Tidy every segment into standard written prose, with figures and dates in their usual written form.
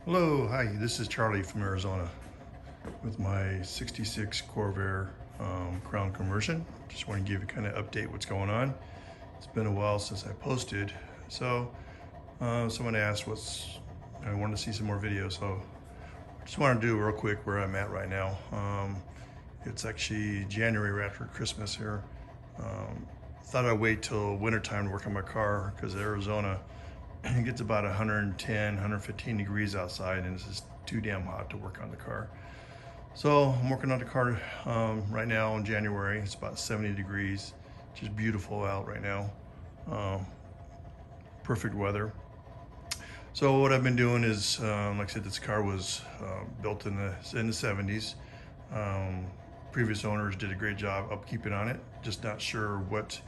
Hello, hi, this is Charlie from Arizona with my 66 CORVAIR crown conversion. Just want to give you kind of update what's going on. It's been a while since I posted, so someone asked I wanted to see some more videos, so just want to do real quick where I'm at right now. It's actually January right after Christmas here. Thought I'd wait till wintertime to work on my car because Arizona, it gets about 110, 115 degrees outside, and it's just too damn hot to work on the car. So I'm working on the car right now in January. It's about 70 degrees, just beautiful out right now. Perfect weather. So what I've been doing is, like I said, this car was built in the 70s. Previous owners did a great job upkeeping on it. Just not sure what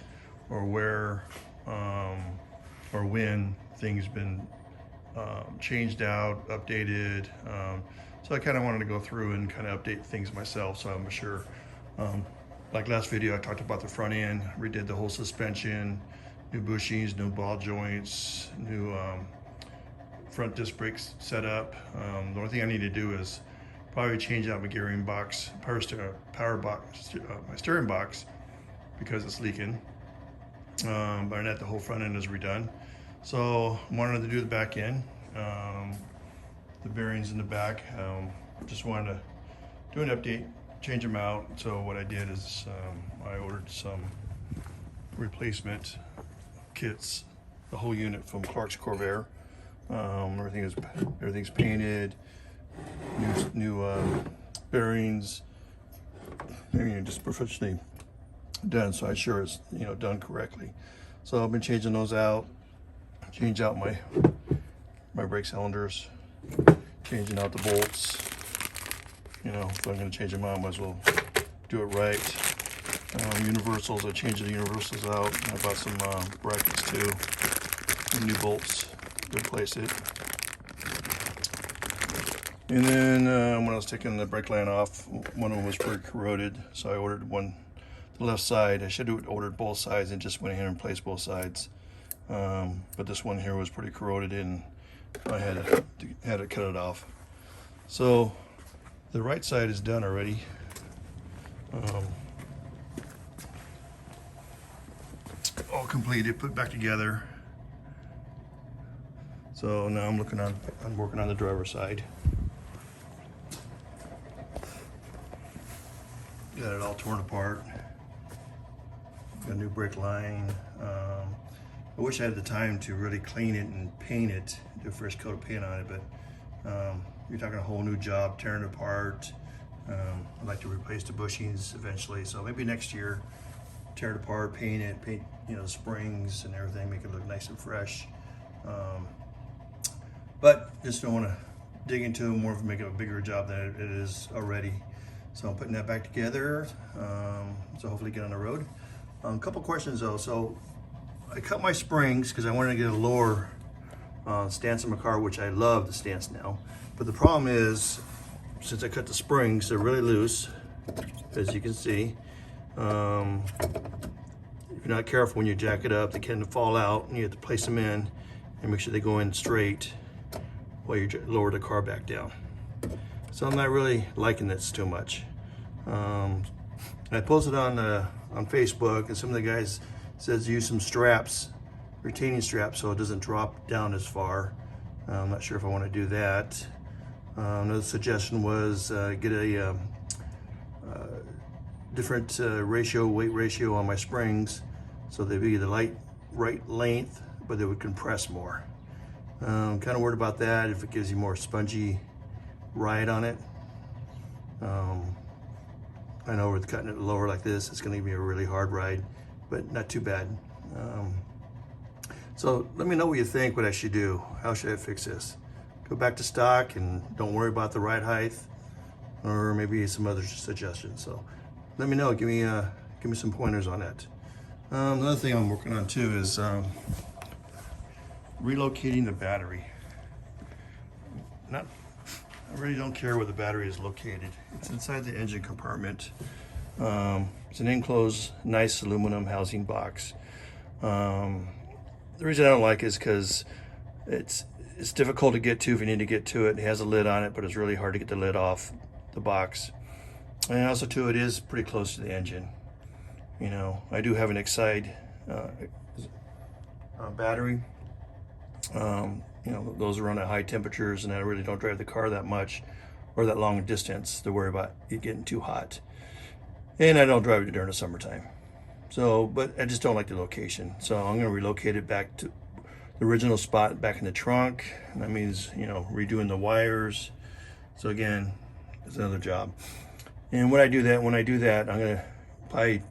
or where or when things been changed out, updated. So I kind of wanted to go through and kind of update things myself, so I'm sure. Like last video, I talked about the front end, redid the whole suspension, new bushings, new ball joints, new front disc brakes set up. The only thing I need to do is probably change out my gearing box, my steering box, because it's leaking. But that the whole front end is redone. So I wanted to do the back end, the bearings in the back. Just wanted to do an update, change them out. So what I did is I ordered some replacement kits, the whole unit from CORVAIR. Everything's painted, new bearings, everything just professionally done, so I'm sure it's done correctly. So I've been changing those out, change out my brake cylinders, changing out the bolts. If I'm going to change them out, I might as well do it right. Universals, I changed the universals out. I bought some brackets too, new bolts to replace it. And then when I was taking the brake line off, one of them was pretty corroded, so I ordered one, the left side. I should have ordered both sides and just went ahead and replaced both sides. But this one here was pretty corroded, and I had to cut it off. So the right side is done already. All completed, put back together. So now I'm working on the driver's side. Got it all torn apart. Got a new brake line. I wish I had the time to really clean it and paint it, do a fresh coat of paint on it, but you're talking a whole new job, tearing it apart. I'd like to replace the bushings eventually, so maybe next year, tear it apart, paint the springs and everything, make it look nice and fresh. But just don't want to dig into it more, make it a bigger job than it is already. So I'm putting that back together, so hopefully get on the road. A couple questions though. So I cut my springs because I wanted to get a lower stance in my car, which I love the stance now. But the problem is, since I cut the springs, they're really loose, as you can see. If you're not careful when you jack it up, they tend to fall out, and you have to place them in and make sure they go in straight while you lower the car back down. So I'm not really liking this too much. I posted on Facebook, and some of the guys says use some straps, retaining straps, so it doesn't drop down as far. I'm not sure if I want to do that. Another suggestion was get a different weight ratio on my springs, so they'd be the right length, but they would compress more. I'm kind of worried about that, if it gives you more spongy ride on it. I know with cutting it lower like this, it's going to give me a really hard ride, but not too bad. So let me know what you think, what I should do. How should I fix this? Go back to stock and don't worry about the ride height, or maybe some other suggestions. So let me know, give me some pointers on that. Another thing I'm working on too is relocating the battery. I really don't care where the battery is located. It's inside the engine compartment. It's an enclosed, nice aluminum housing box. The reason I don't like it is because it's difficult to get to if you need to get to it. It has a lid on it, but it's really hard to get the lid off the box. And also too, it is pretty close to the engine. You know, I do have an Excite battery. You know, those run at high temperatures, and I really don't drive the car that much or that long distance to worry about it getting too hot. And I don't drive it during the summertime. So, but I just don't like the location. So I'm going to relocate it back to the original spot, back in the trunk. And that means, you know, redoing the wires. So again, it's another job. And when I do that, I'm going to probably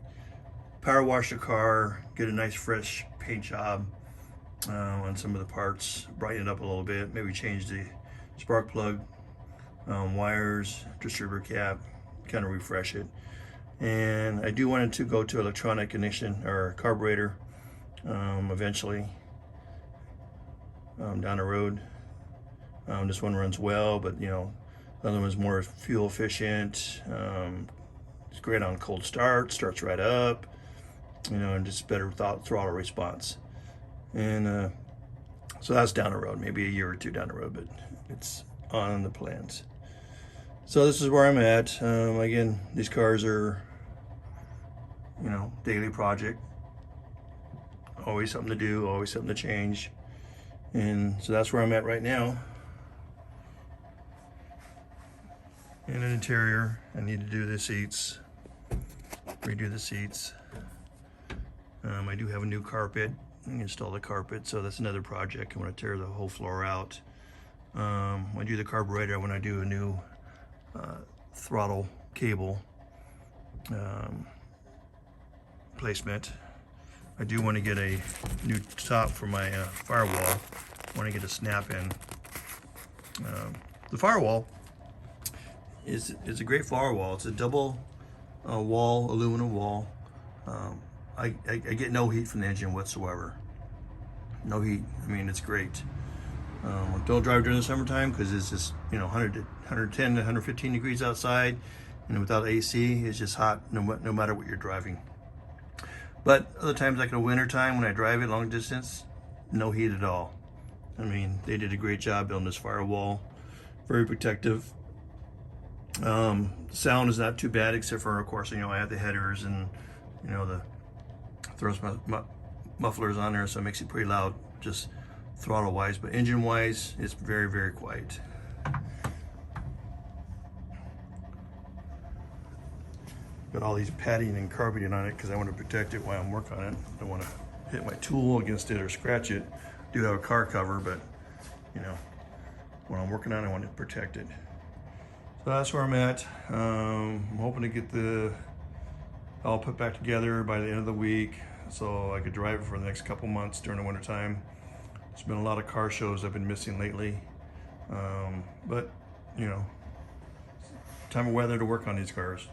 power wash the car, get a nice fresh paint job on some of the parts, brighten it up a little bit, maybe change the spark plug, wires, distributor cap, kind of refresh it. And I do want it to go to electronic ignition or carburetor eventually down the road. This one runs well, but you know, the other one's more fuel efficient. It's great on cold start, starts right up, you know, and just better throttle response. And so that's down the road, maybe a year or two down the road, but it's on the plans. So this is where I'm at. Again, these cars are, you know, daily project. Always something to do, always something to change. And so that's where I'm at right now. In an interior, I need to do the seats, redo the seats. I do have a new carpet. Install the carpet, so that's another project. I want to tear the whole floor out. When I do the carburetor, I want to do a new throttle cable placement. I do want to get a new top for my firewall. I want to get a snap-in. The firewall is a great firewall. It's a double wall, aluminum wall. I get no heat from the engine whatsoever. No heat. I mean, it's great. Don't drive during the summertime because it's just, you know, 110 to 115 degrees outside, and without AC, it's just hot no matter what you're driving. But other times, like in the winter time when I drive it long distance, no heat at all. I mean, they did a great job building this firewall. Very protective. Sound is not too bad, except for, of course, you know, I have the headers and, you know, the throws mufflers on there, so it makes it pretty loud, just throttle wise. But engine wise, it's very, very quiet. Got all these padding and carpeting on it because I want to protect it while I'm working on it. I don't want to hit my tool against it or scratch it. I do have a car cover, but you know, when I'm working on it, I want to protect it. So that's where I'm at. I'm hoping to get the all put back together by the end of the week, so I could drive it for the next couple months during the winter time. There's been a lot of car shows I've been missing lately, but you know, time of weather to work on these cars.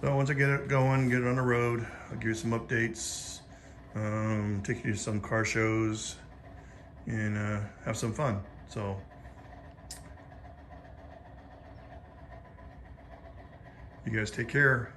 So once I get it going, get it on the road, I'll give you some updates, take you to some car shows, and have some fun. So you guys take care.